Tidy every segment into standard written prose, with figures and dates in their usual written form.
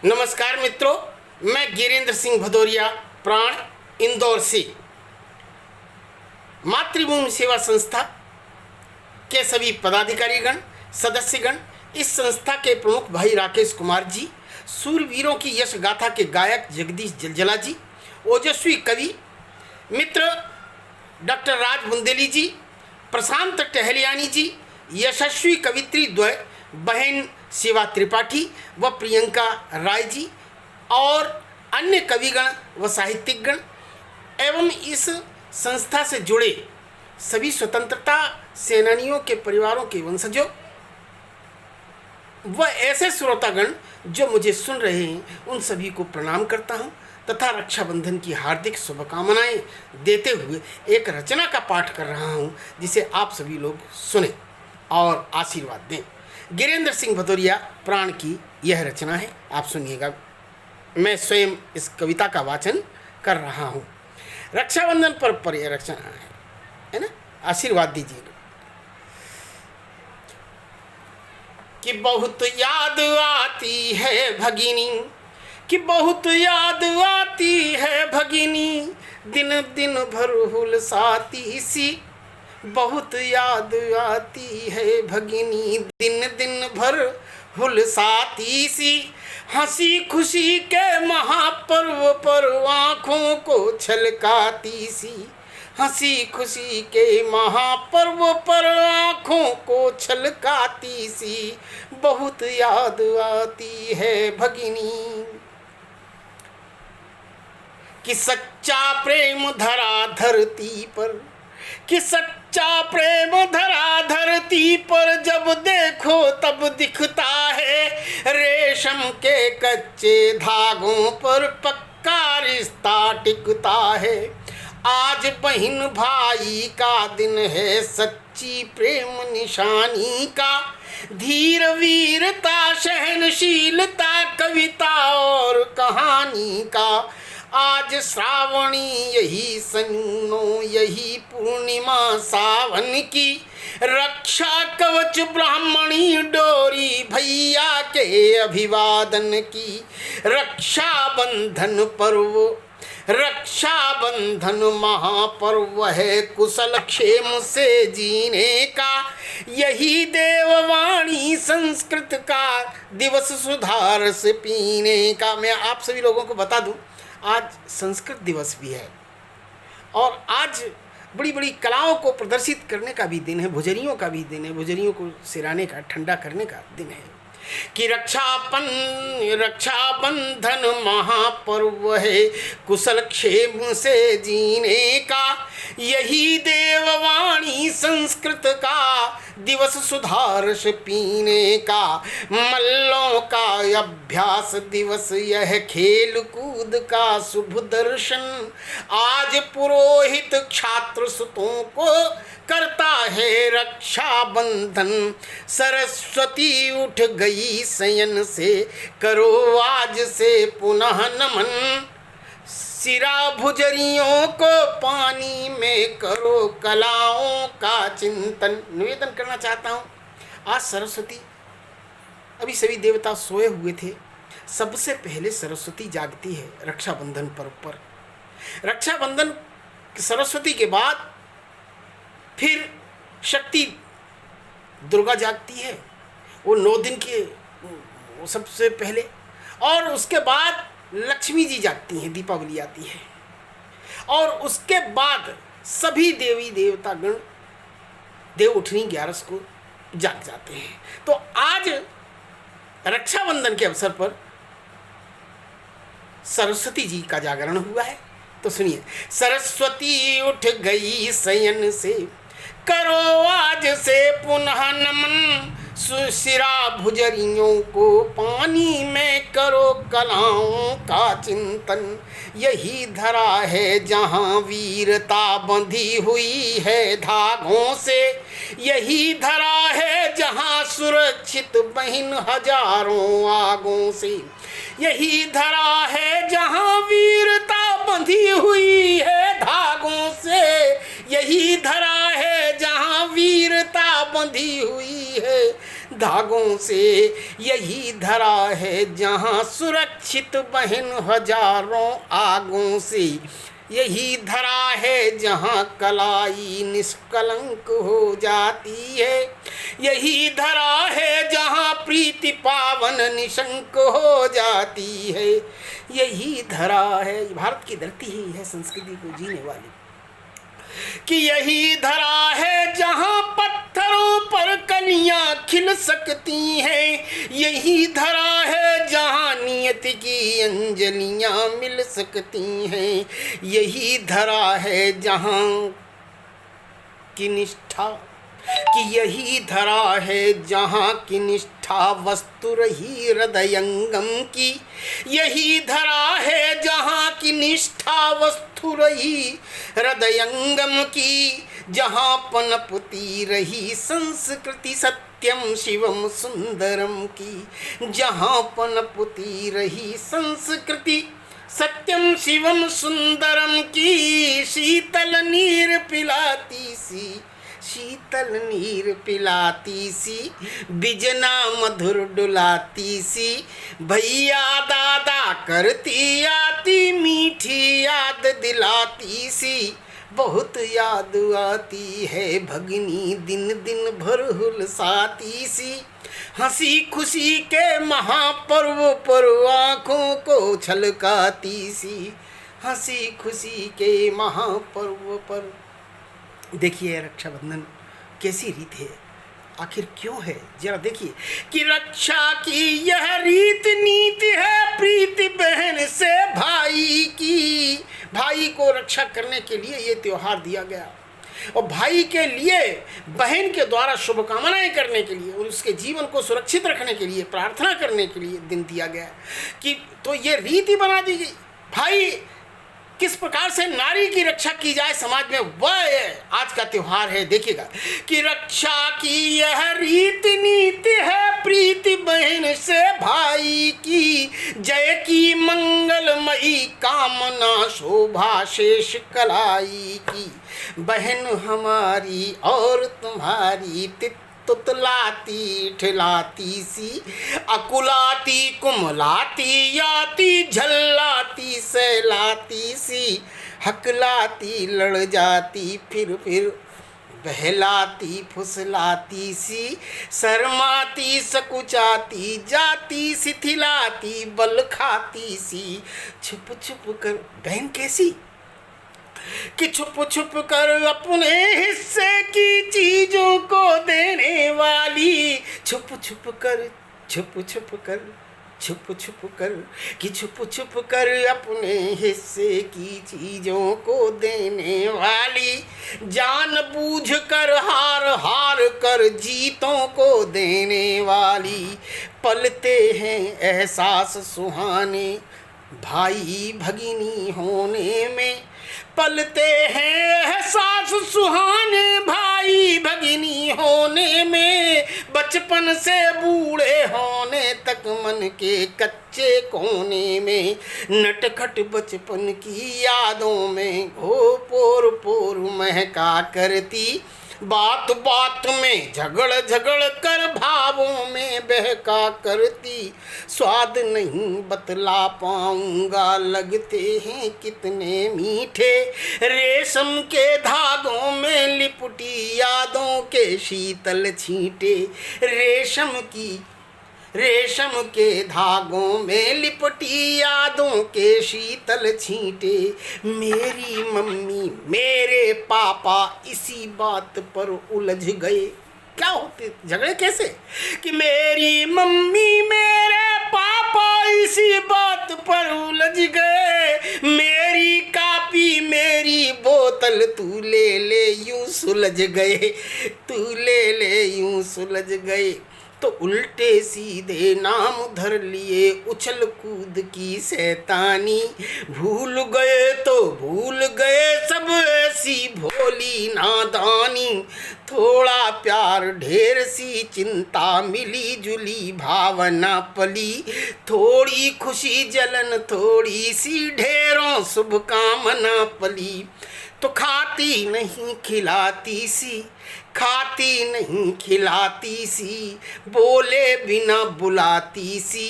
नमस्कार मित्रों, मैं गिरीन्द्र सिंह भदौरिया प्राण इंदौर से मातृभूमि सेवा संस्था के सभी पदाधिकारीगण सदस्यगण, इस संस्था के प्रमुख भाई राकेश कुमार जी, सूरवीरों की यश गाथा के गायक जगदीश जलजला जी, ओजस्वी कवि मित्र डॉक्टर राज बुंदेली जी, प्रशांत टहलियानी जी, यशस्वी कवित्री द्वय बहन शिवा त्रिपाठी व प्रियंका राय जी और अन्य कविगण व साहित्यिकगण एवं इस संस्था से जुड़े सभी स्वतंत्रता सेनानियों के परिवारों के वंशजों व ऐसे श्रोतागण जो मुझे सुन रहे हैं, उन सभी को प्रणाम करता हूं तथा रक्षाबंधन की हार्दिक शुभकामनाएं देते हुए एक रचना का पाठ कर रहा हूं, जिसे आप सभी लोग सुने और आशीर्वाद दें। गिरीन्द्र सिंह भदौरिया प्राण की यह रचना है, आप सुनिएगा। मैं स्वयं इस कविता का वाचन कर रहा हूँ। रक्षाबंधन पर यह रचना है ना, आशीर्वाद दीजिएगा। कि बहुत याद आती है भगिनी, कि बहुत याद आती है भगिनी, दिन दिन भर हुलसाती सी, बहुत याद आती है भगिनी, दिन दिन भर हुलसाती सी, हंसी खुशी के महापर्व पर आँखों को छलकाती सी, हंसी खुशी के महापर्व पर आँखों को छलकाती सी, बहुत याद आती है भगिनी। कि सच्चा प्रेम धरा धरती पर, कि सच्चा प्रेम धरा धरती पर, जब देखो तब दिखता है, रेशम के कच्चे धागों पर पक्का रिश्ता टिकता है। आज बहन भाई का दिन है, सच्ची प्रेम निशानी का, धीर वीरता सहनशीलता कविता और कहानी का। आज श्रावणी यही सनूनो, यही पूर्णिमा सावन की, रक्षा कवच ब्राह्मणी डोरी भैया के अभिवादन की। रक्षा बंधन पर्व, रक्षा बंधन महापर्व है, कुशल क्षेम से जीने का, यही देववाणी संस्कृत का, दिवस सुधार से पीने का। मैं आप सभी लोगों को बता दूं, आज संस्कृत दिवस भी है और आज बड़ी बड़ी कलाओं को प्रदर्शित करने का भी दिन है, भुजरियों का भी दिन है, भुजरियों को सिराने का, ठंडा करने का दिन है। कि रक्षा बंधन महापर्व है, कुशल क्षेम से जीने का, यही देववाणी संस्कृत का, दिवस सुधार से पीने का। मल्लों का अभ्यास दिवस यह, खेल कूद का शुभ दर्शन, आज पुरोहित छात्र सुतों को करता है रक्षा बंधन। सरस्वती उठ गई शयन से, करो आज से पुनः नमन, सिरा भुजरियों को पानी में करो कलाओं का चिंतन। निवेदन करना चाहता हूँ, आज सरस्वती, अभी सभी देवता सोए हुए थे, सबसे पहले सरस्वती जागती है रक्षाबंधन पर्व पर। रक्षाबंधन सरस्वती के बाद फिर शक्ति दुर्गा जागती है, वो 9 दिन के सबसे पहले, और उसके बाद लक्ष्मी जी जागती हैं, दीपावली आती है, और उसके बाद सभी देवी देवता गण देव उठनी 11 को जाग जाते हैं। तो आज रक्षाबंधन के अवसर पर सरस्वती जी का जागरण हुआ है, तो सुनिए। सरस्वती उठ गई शयन से, करो आज से पुनः नमन, सुशिरा भुजरियों को पानी में करो कलाओं का चिंतन। यही धरा है जहाँ वीरता बंधी हुई है धागों से, यही धरा है जहाँ सुरक्षित बहन हजारों आगों से, यही धरा है जहाँ वीरता बंधी हुई है धागों से, यही धरा है जहाँ वीरता बंधी हुई है धागों से। यही धरा है जहाँ सुरक्षित बहन हजारों आगों से। यही धरा है जहाँ कलाई निष्कलंक हो जाती है। यही धरा है जहाँ प्रीति पावन निशंक हो जाती है। यही धरा है, भारत की धरती ही है संस्कृति को जीने वाली, कि यही धरा है जहाँ पत्थरों पर कलियां खिल सकती हैं। यही धरा है जहाँ नियत की अंजलियां मिल सकती हैं। यही धरा है जहाँ की निष्ठा, कि यही धरा है जहाँ की निष्ठा वस्तु रही हृदयंगम की। यही धरा है जहाँ की निष्ठा वस्तु रही हृदयंगम की। जहाँ पनपती रही संस्कृति सत्यम शिवम सुंदरम की। जहाँ पनपती रही संस्कृति सत्यम शिवम सुंदरम की। शीतल नीर पिलाती सी, शीतल नीर पिलाती सी, बिजना मधुर डुलाती सी। भैया दादा करती आती, मीठी याद दिलाती सी। बहुत याद आती है भगनी दिन दिन भर हुलसाती सी। हंसी खुशी के महापर्व पर आँखों को छलकाती सी। हंसी खुशी के महापर्व पर। देखिए रक्षाबंधन कैसी रीत है, आखिर क्यों है, जरा देखिए कि रक्षा की यह रीत नीति है प्रीति बहन से भाई की। भाई को रक्षा करने के लिए ये त्योहार दिया गया, और भाई के लिए बहन के द्वारा शुभकामनाएं करने के लिए और उसके जीवन को सुरक्षित रखने के लिए प्रार्थना करने के लिए दिन दिया गया कि तो ये रीति बना दी गई। भाई किस प्रकार से नारी की रक्षा की जाए समाज में, वह आज का त्योहार है। देखिएगा कि रक्षा की यह रीति नीति है प्रीति बहन से भाई की। जय की मंगलमयी कामना शोभा शेष कलाई की। बहन हमारी और तुम्हारी तुतलाती ठिलाती सी, अकुलाती कुमलाती याती झल्लाती सहलाती सी। हकलाती लड़ जाती फिर बहलाती फुसलाती सी। शर्माती सकुचाती जाती शिथिलाती बल खाती सी। छुप छुप कर बहन कैसी कि छुप छुप कर अपने हिस्से की चीजों को देने वाली। छुप छुप कर कि छुप छुप कर अपने हिस्से की चीजों को देने वाली। जान बूझ कर हार कर जीतों को देने वाली। पलते हैं एहसास सुहाने भाई भगिनी होने में। पलते हैं एहसास सुहाने भाई भगिनी होने में। बचपन से बूढ़े होने तक मन के कच्चे कोने में। नटखट बचपन की यादों में घो पोर पोर महका करती। बात बात में झगड़ कर भावों में बहका करती। स्वाद नहीं बतला पाऊंगा लगते हैं कितने मीठे। रेशम के धागों में लिपटी यादों के शीतल छींटे। रेशम के धागों में लिपटी यादों के शीतल छींटे। मेरी मम्मी मेरे पापा इसी बात पर उलझ गए। क्या होते झगड़े कैसे कि मेरी मम्मी मेरे पापा इसी बात पर उलझ गए। मेरी कापी मेरी बोतल तू ले यूं सुलझ गए। यूं सुलझ गए। तो उल्टे सीधे नाम धर लिए उछल कूद की शैतानी। भूल गए तो भूल गए सब ऐसी भोली नादानी। थोड़ा प्यार ढेर सी चिंता मिली जुली भावना पली। थोड़ी खुशी जलन थोड़ी सी ढेरों शुभकामना पली। तो खाती नहीं खिलाती सी खाती नहीं खिलाती सी, बोले बिना बुलाती सी,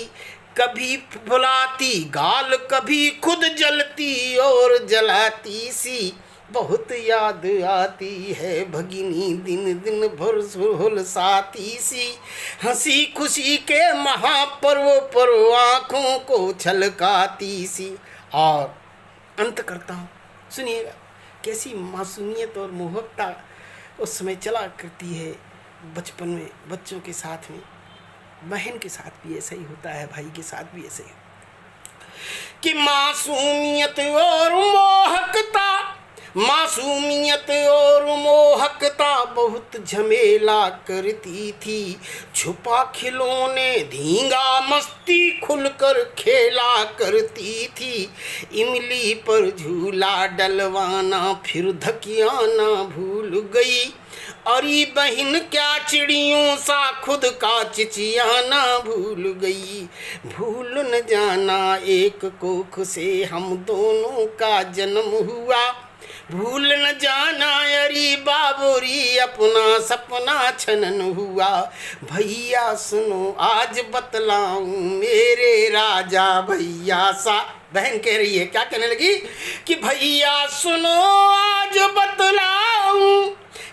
कभी बुलाती गाल कभी खुद जलती और जलाती सी। बहुत याद आती है भगिनी दिन दिन भर झुलसाती सी, हंसी खुशी के महापर्व पर आँखों को छलकाती सी। और अंत करता हूँ, सुनिएगा कैसी मासूमियत और मोहकता उस समय चला करती है बचपन में बच्चों के साथ में। बहन के साथ भी ऐसा ही होता है, भाई के साथ भी ऐसा ही कि मासूमियत और मोहकता, मासूमियत और मोहकता बहुत झमेला करती थी। छुपा खिलौने धींगा मस्ती खुलकर खेला करती थी। इमली पर झूला डलवाना फिर धकियाना भूल गई। अरे बहन क्या चिड़ियों सा खुद का चिचियाना भूल गई। भूल न जाना एक कोख से हम दोनों का जन्म हुआ। भूल न जाना अरे बाबूरी अपना सपना छनन हुआ। भैया सुनो आज बतलाऊं मेरे राजा भैया सा। बहन कह रही है, क्या कहने लगी कि भैया सुनो आज बतलाऊं,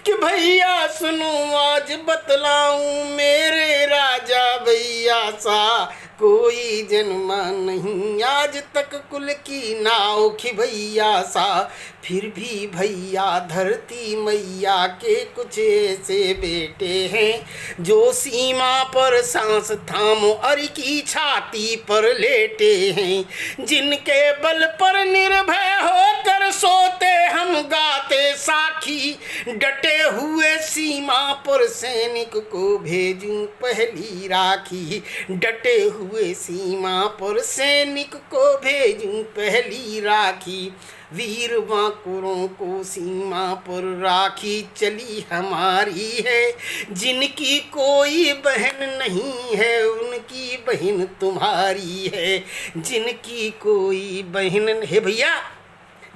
कि भैया सुनो आज बतलाऊं मेरे राजा भैया सा। कोई जन्मा नहीं आज तक कुल की नाव की भैया सा। फिर भी भैया धरती मैया के कुछ ऐसे बेटे हैं जो सीमा पर सांस थाम अर की छाती पर लेटे हैं। जिनके बल पर निर्भय होकर सोते हम गाते साखी। डटे हुए सीमा पर सैनिक को भेजूं पहली राखी। डटे हुए सीमा पर सैनिक को भेजूं पहली राखी। वीर बांकुरों को सीमा पर राखी चली हमारी है। जिनकी कोई बहन नहीं है उनकी बहन तुम्हारी है। जिनकी कोई बहन है भैया,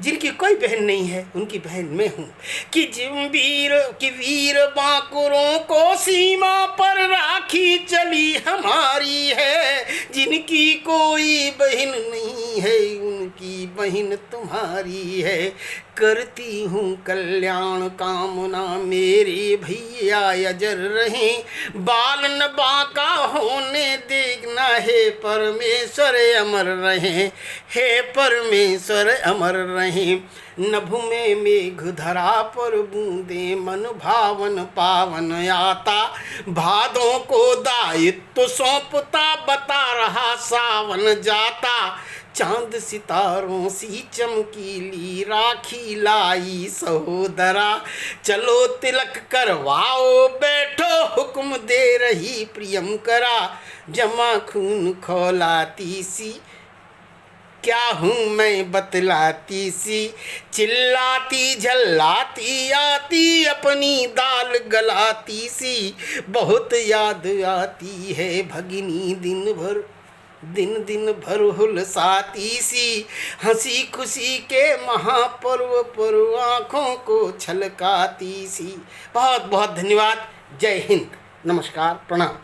जिनकी कोई बहन नहीं है उनकी बहन मैं हूँ। कि वीर बांकुरों को सीमा पर राखी चली हमारी है। जिनकी कोई बहन नहीं है उनकी बहन तुम्हारी है। करती हूँ कल्याण कामना मेरे भैया अजर रहें। बाल न बांका होने देखना है परमेश्वर अमर रहें। हे परमेश्वर अमर रहें। नभ में मेघ धरा पर बूंदे मन भावन पावन आता। भादों को दायित्व सौंपता बता रहा सावन जाता। चांद सितारों सी चमकीली राखी लाई सहोदरा। चलो तिलक करवाओ बैठो हुक्म दे रही प्रियम करा। जमा खून खौलाती सी क्या हूँ मैं बतलाती सी। चिल्लाती झल्लाती आती अपनी दाल गलाती सी। बहुत याद आती है भगिनी दिन दिन भर हुलसाती सी। हंसी खुशी के महापर्व पर आँखों को छलकाती सी। बहुत बहुत धन्यवाद। जय हिंद, नमस्कार, प्रणाम।